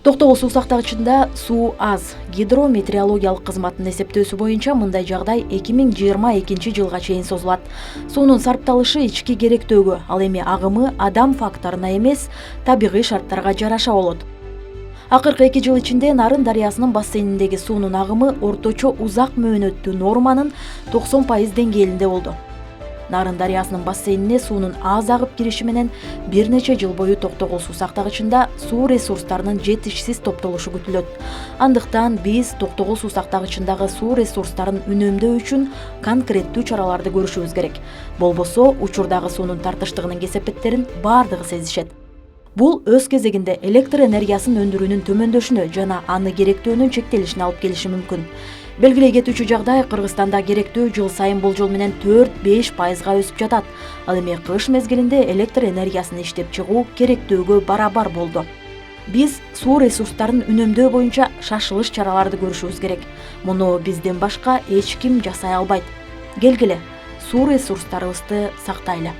Токтогул суу сактагычында суу аз. Гидрометеорологиялык кызматтын эсептөөсү боюнча мындай жагдай 2022 жылга чейин созулат. Суунун сарпталышы ички керектөөгө, ал эми агымы адам факторуна эмес, табигый шарттарга жараша болот. Акыркы 2 жыл ичинде Нарын дарыясынын бассейниндеги суунун агымы орточо узак мөөнөттүү норманын 90% деңгээлинде болду. Нарын дарыясынын бассейнине суунун аз агып кириши менен бир нече жыл бою Токтогул суу сактагычында суу ресурстарынын жетишсиз топтолушу күтүлөт. Андыктан биз Токтогул суу сактагычындагы суу ресурстарын үнөмдөө үчүн конкреттүү чараларды көрүшүбүз керек. Болбосо учурдагы суунун тартыштыгынын кесепеттерин бардыгы сезишет. Бул өз кезегинде электр энергиясын өндүрүүнүн төмөндөшүнө жана аны керектөөнүн чектелишине алып келиши мүмкүн. Белгилей кетүүчү жагдай Кыргызстанда керектөө жыл сайын болжол менен 4-5% өсүп жатат. Ал эми кыш мезгилинде электр энергиясын иштеп чыгуу керектөөгө барабар болду. Биз суу ресурстарын үнөмдөө боюнча шашылыш чараларды көрүшүбүз керек. Муну бизден башка эч ким жасай албайт. Келгиле, суу ресурстарыбызды сактайлы.